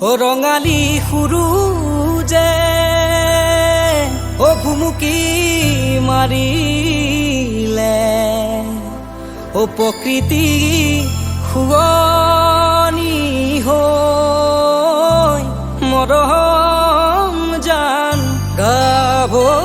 ও ৰঙালী সুৰুজে ও ভুমুকি মাৰিলে ও প্ৰকৃতি শুৱনি হৈ মৰম জান গাভৰু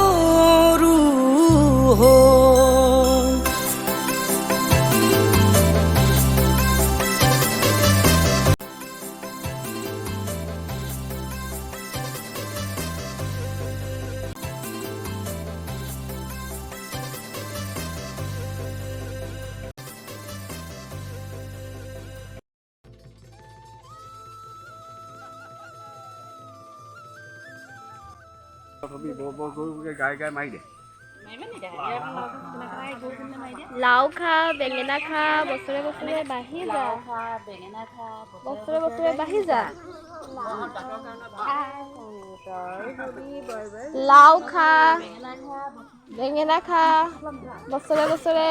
হৈ গাই গাই মাৰি দে লাও খা বেঙেনা খা বছৰে বছৰে বাঢ়ি যা বছৰে বছৰে বাঢ়ি যা লাও খা বেঙেনা খা বছৰে বছৰে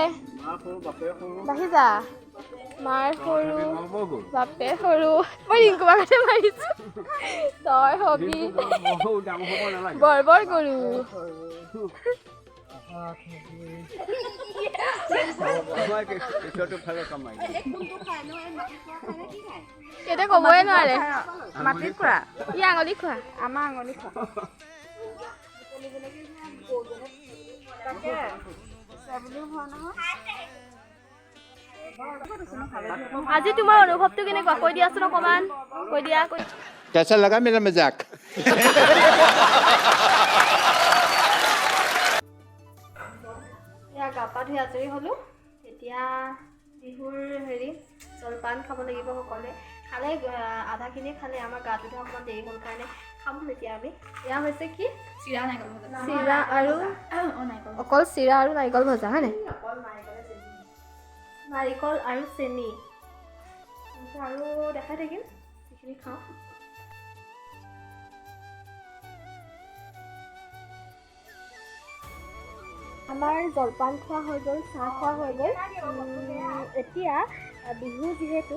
বাঢ়ি যা মাৰ সৰু বাপে সৰু মই ৰিংকু বাগাতে মাৰিছো তই হবি বৰ বৰ গৰু এতিয়া ক'বই নোৱাৰে মাটিত খোৱা ই আঙুলি খোৱা আমাৰ আঙুলি খোৱা আজি তোমাৰ অনুভৱটো কেনেকুৱা কৈ দিয়াচোন অকমান কৈ দিয়া कैसा लगा मेरा मजाक এয়া গা পা ধুই আজৰি হ'লোঁ এতিয়া বিহুৰ জলপান খাব লাগিব সকলোৱে খালে আধাখিনি খালে আমাৰ গাটো ধোৱা অকণমান দেৰি হ'ল কাৰণে খাম এতিয়া আমি এয়া হৈছে কি চিৰা আৰু অকল চিৰা আৰু নাৰিকল ভজা হয়নে নাৰিকল আৰু চেনি আৰু দেখাই থাকিম যিখিনি খাওঁ আমাৰ জলপান খোৱা হৈ গ'ল চাহ খোৱা হৈ গ'ল এতিয়া বিহু যিহেতু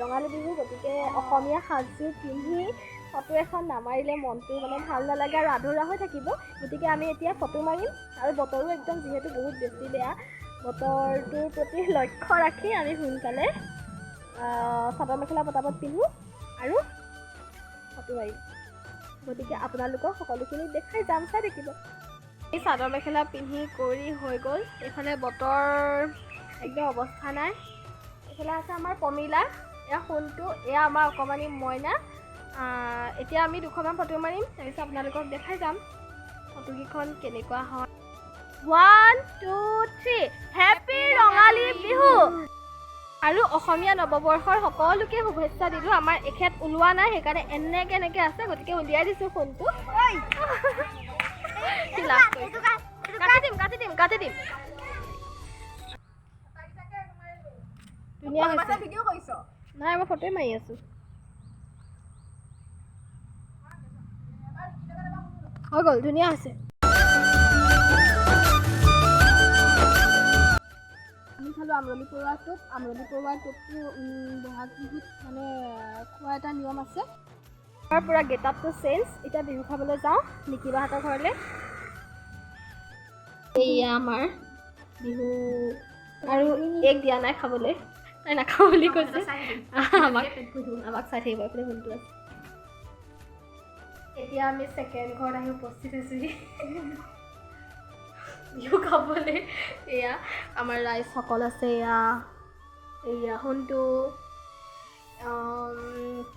ৰঙালী বিহু গতিকে অসমীয়া সাজযোৰ পিন্ধি ফটো এখন নামাৰিলে মনটো মানে ভাল নালাগে আৰু আধৰুৱা হৈ থাকিব গতিকে আমি এতিয়া ফটো মাৰিম আৰু বতৰো একদম যিহেতু বহুত বেছি বেয়া বতৰটোৰ প্ৰতি লক্ষ্য ৰাখি আমি সোনকালে চাদৰ মেখেলা পতাপত পিন্ধো আৰু ফটো মাৰিম গতিকে আপোনালোকক সকলোখিনি দেখাই যাম চাই থাকিব এই চাদৰ মেখেলা পিন্ধি কৰি হৈ গ'ল এইফালে বতৰ একদম অৱস্থা নাই এইফালে আছে আমাৰ পমিলা এয়া সোণটো এয়া আমাৰ অকণমানি মইনা এতিয়া আমি দুখনমান ফটো মাৰিম তাৰপিছত আপোনালোকক দেখাই যাম ফটোকেইখন কেনেকুৱা হয় 1 2 3 হেপী ৰঙালী বিহু আৰু অসমীয়া নৱবৰ্ষৰ সকলোকে শুভেচ্ছা দিলোঁ আমাৰ এখেত ওলোৱা নাই সেইকাৰণে এনেকৈ আছে গতিকে উলিয়াই দিছোঁ ফোনটো কাটি দিম ধুনীয়া হৈছে ভিডিঅ' কৰিছ নাই মই ফটোৱে মাৰি আছোঁ হৈ গ'ল ধুনীয়া হৈছে আমি খালোঁ আমৰলি পৰুৱা টোপটো বহাগ বিহুত মানে খোৱা এটা নিয়ম আছে তাৰ পৰা গেট আপটো চেঞ্জ এতিয়া বিহু খাবলৈ যাওঁ নিকিবাহঁতৰ ঘৰলৈ এয়া আমাৰ বিহু আৰু এক দিয়া নাই খাবলৈ তাই নাখাওঁ বুলি কৈছে আমাক চাই থাকিব এইফালে ভুলটো আছে এতিয়া আমি ছেকেণ্ড ঘৰত আহি উপস্থিত হৈছোঁহি বিহু খাবলৈ এয়া আমাৰ ৰাইজসকল আছে এয়া সোণটো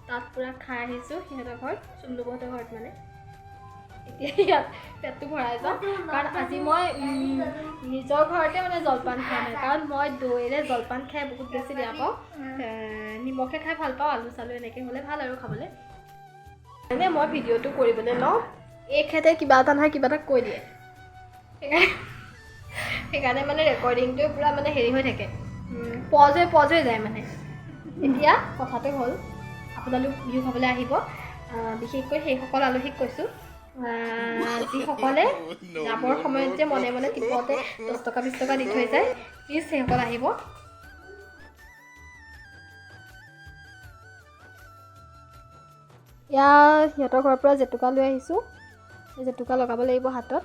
তাত পূৰা খাই আহিছোঁ সিহঁতৰ ঘৰত চুমলুবহঁতৰ ঘৰত মানে এতিয়া ইয়াত পেটটো ভৰাই যাওঁ কাৰণ আজি মই নিজৰ ঘৰতে মানে জলপান খোৱা নাই কাৰণ মই দৈৰে জলপান খাই বহুত বেছি বেয়া পাওঁ নিমখে খাই ভাল পাওঁ আলু চালু এনেকৈ হ'লে ভাল আৰু খাবলৈ মানে মই ভিডিঅ'টো কৰিবলৈ লওঁ এখেতে কিবা এটা নহয় কিবা এটা কৈ দিয়ে সেইকাৰণে মানে ৰেকৰ্ডিংটো পূৰা মানে হেৰি হৈ থাকে পজ হৈ যায় মানে এতিয়া কথাটো হ'ল আপোনালোক বিহু খাবলৈ আহিব বিশেষকৈ সেইসকল আলহীক কৈছোঁ যিসকলে যাবৰ সময়ত যে মনে মনে টিপতে 10 টকা 20 টকা দি থৈ যায় প্লিজ সেইসকল আহিব সিহঁতৰ ঘৰৰ পৰা জেতুকা লৈ আহিছোঁ জেতুকা লগাব লাগিব হাতত